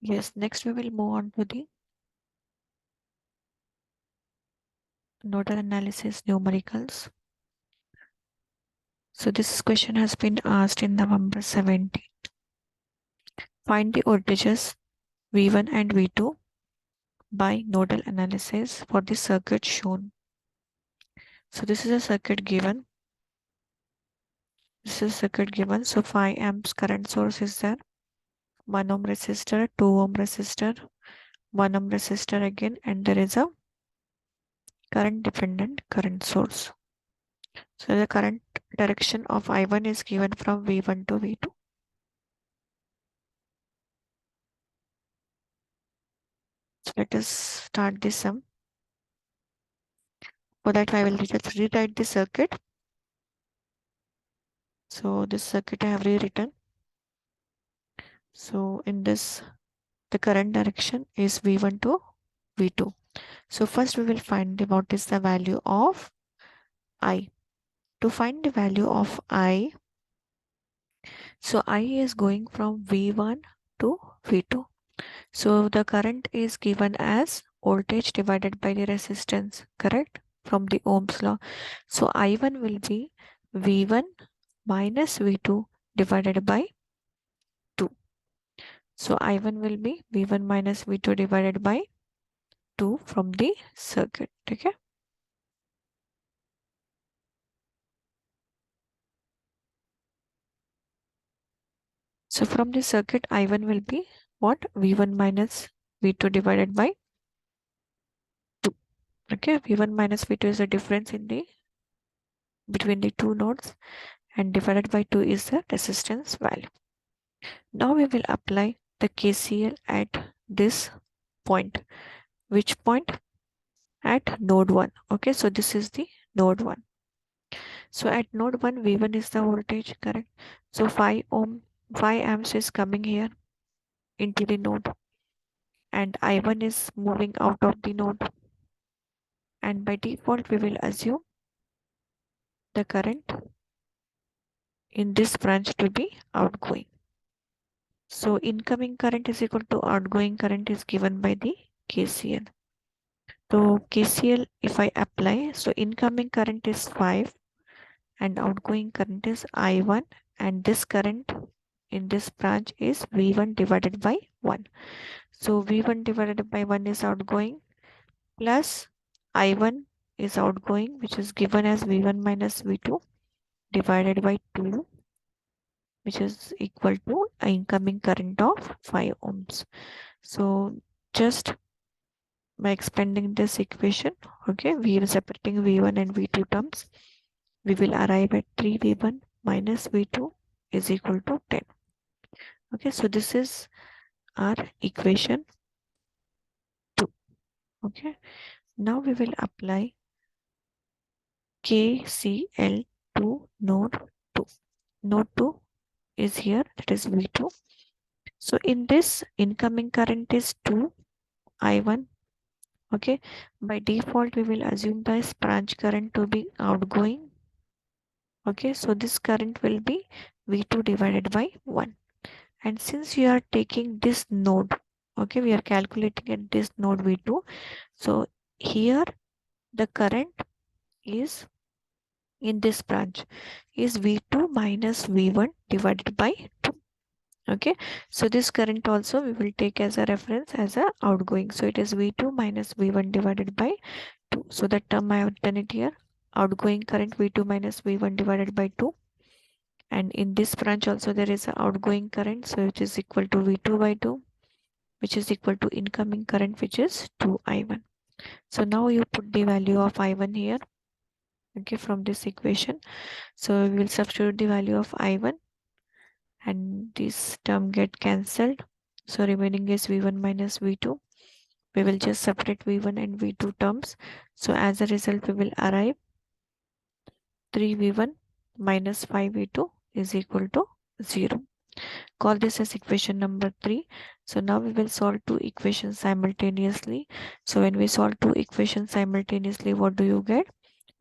Yes, next we will move on to the nodal analysis numericals. So this question has been asked in November 17. Find the voltages V1 and V2 by nodal analysis for the circuit shown. So this is a circuit given. This is a circuit given. So 5 amps current source is there. 1 ohm resistor, 2 ohm resistor, 1 ohm resistor again, and there is a current dependent current source. So the current direction of I1 is given from V1 to V2. So let us start this sum. For that I will just rewrite the circuit. So this circuit I have rewritten. So in this, the current direction is V1 to V2. So first we will find what is the value of I. To find the value of I, so I is going from V1 to V2. So the current is given as voltage divided by the resistance, correct? From the Ohm's law. So I1 will be V1 minus V2 divided by 2. So I1 will be V1 minus V2 divided by 2 from the circuit. Okay. So from the circuit, I1 will be what? V1 minus V2 divided by 2. Okay. V1 minus V2 is the difference in the between the two nodes, and divided by 2 is the resistance value. Now we will apply the KCL at this point. Which point? At node 1. Okay, so this is the node 1. So at node 1, V1 is the voltage, correct? So 5 ohm, 5 amps is coming here into the node, and I1 is moving out of the node. And by default, we will assume the current in this branch to be outgoing. So incoming current is equal to outgoing current is given by the KCL. So KCL, if I apply, so incoming current is 5 and outgoing current is I1, and this current in this branch is V1 divided by 1. So V1 divided by 1 is outgoing plus I1 is outgoing, which is given as V1 minus V2 divided by 2, which is equal to incoming current of 5 ohms. So just by expanding this equation, okay, we are separating V1 and V2 terms, we will arrive at 3V1 minus V2 is equal to 10. Okay, so this is our equation 2. Okay, now we will apply KCL to node 2. Node 2 is here, that is V2. So in this, incoming current is 2 I1. Okay, by default we will assume this branch current to be outgoing. Okay, so this current will be V2 divided by 1. And since we are taking this node, okay, we are calculating at this node V2. So here the current is in this branch is V2 minus V1 divided by 2. Okay, so this current also we will take as a reference as a outgoing. So it is V2 minus V1 divided by 2. So that term I have done it here. Outgoing current V2 minus V1 divided by 2. And in this branch also there is an outgoing current, so which is equal to V2 by 2, which is equal to incoming current, which is 2I1. So now you put the value of I1 here, okay, from this equation. So we will substitute the value of I1 and this term get cancelled. So remaining is V1 minus V2. We will just separate V1 and V2 terms. So as a result, we will arrive 3V1 minus 5V2 is equal to 0. Call this as equation number 3. So now we will solve two equations simultaneously. So when we solve two equations simultaneously, what do you get?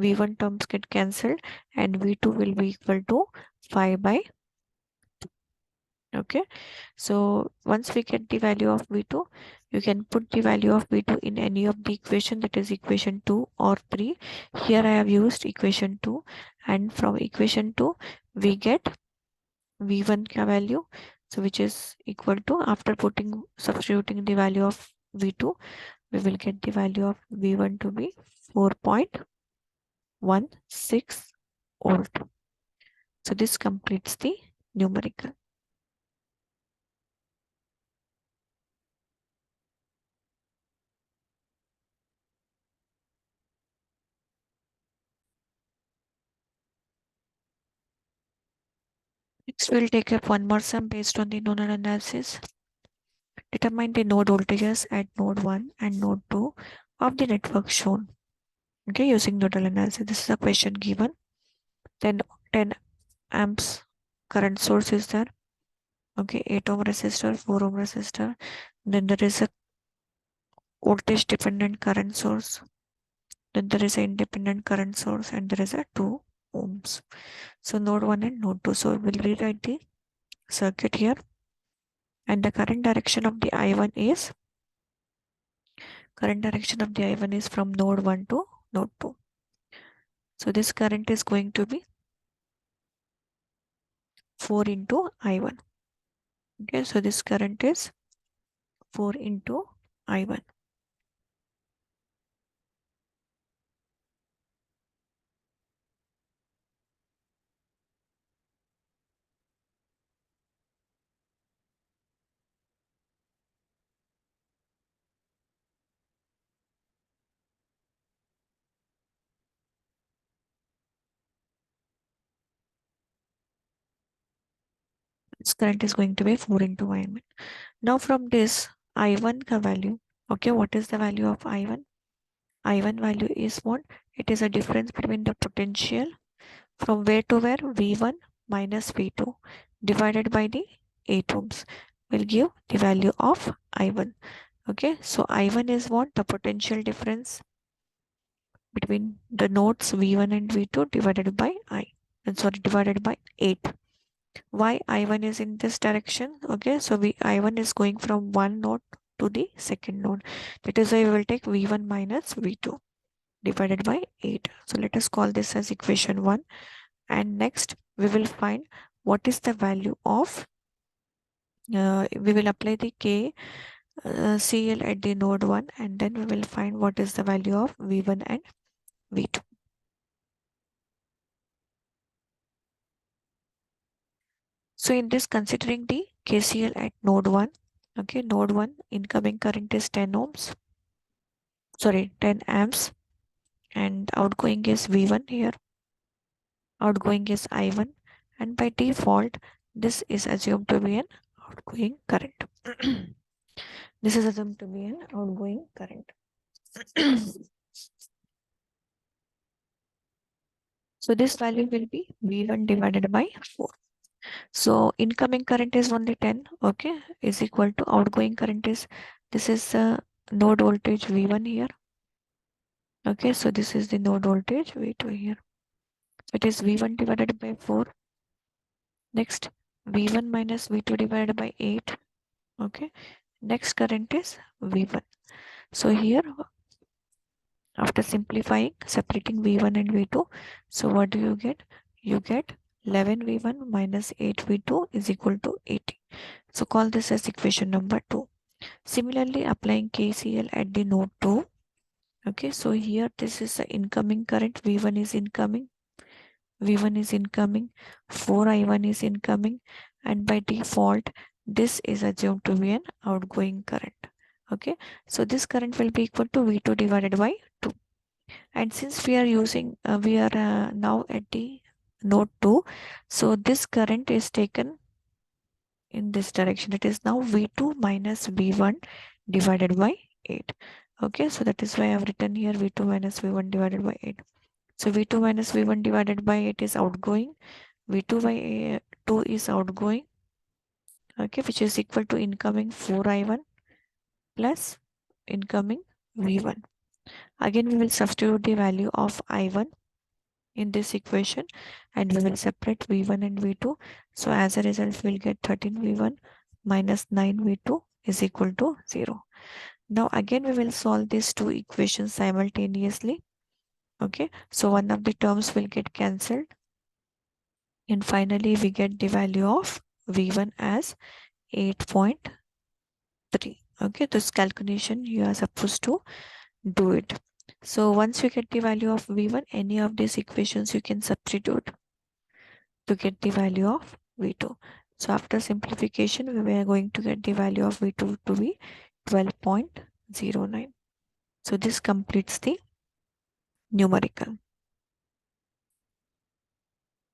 V1 terms get cancelled and V2 will be equal to 5 by Okay, so once we get the value of V2, you can put the value of V2 in any of the equation, that is equation 2 or 3. Here I have used equation 2, and from equation 2 we get V1 value, so which is equal to, after substituting the value of V2, we will get the value of V1 to be 4.16 volt. So this completes the numerical. Next, we'll take up one more sum based on the nodal analysis. Determine the node voltages at node 1 and node 2 of the network shown. Okay, using nodal analysis. This is a question given. Then 10 amps current source is there. Okay, 8 ohm resistor, 4 ohm resistor. Then there is a voltage dependent current source. Then there is an independent current source, and there is a 2 ohms. So node 1 and node 2. So we'll rewrite the circuit here. And the current direction of the I1 is from node 1 to node 2. So this current is going to be 4 into I1. Okay, so this current is 4 into I1. This current is going to be 4 into I1. Now from this I1 value, okay, what is the value of I1? I1 value is what? It is a difference between the potential from where to where, V1 minus V2 divided by the 8 ohms will give the value of I1. Okay, so I1 is what? The potential difference between the nodes V1 and V2 divided by divided by 8. Why I1 is in this direction? Okay, so I1 is going from one node to the second node. That is why we will take V1 minus V2 divided by 8. So let us call this as equation 1. And next we will find what is the value of, we will apply the KCL at the node 1, and then we will find what is the value of V1 and V2. So in this, considering the KCL at node 1, okay, node 1 incoming current is 10 ohms, sorry, 10 amps, and outgoing is V1 here, outgoing is I1, and by default, this is assumed to be an outgoing current. This is assumed to be an outgoing current. So this value will be V1 divided by 4. So incoming current is only 10, okay, is equal to outgoing current is, this is node voltage V1 here. Okay, so this is the node voltage V2 here. It is V1 divided by 4. Next, V1 minus V2 divided by 8. Okay, next current is V1. So here, after simplifying, separating V1 and V2, so what do you get? You get 11 V1 minus 8 V2 is equal to 80. So call this as equation number 2. Similarly, applying KCL at the node 2. Okay, so here this is the incoming current. V1 is incoming. V1 is incoming. 4I1 is incoming. And by default, this is assumed to be an outgoing current. Okay, so this current will be equal to V2 divided by 2. And since we are now at the node 2, so this current is taken in this direction. It is now V2 minus V1 divided by 8. Okay, so that is why I have written here V2 minus V1 divided by 8. So V2 minus V1 divided by 8 is outgoing. V2 by 2 is outgoing. Okay, which is equal to incoming 4I1 plus incoming V1. Again, we will substitute the value of I1. in this equation, and we will separate V1 and V2. So as a result, we'll get 13V1 minus 9V2 is equal to 0. Now again, we will solve these two equations simultaneously. Okay, so one of the terms will get cancelled, and finally we get the value of V1 as 8.3. Okay, this calculation you are supposed to do it. So once you get the value of V1, any of these equations you can substitute to get the value of V2. So after simplification, we are going to get the value of V2 to be 12.09. So this completes the numerical.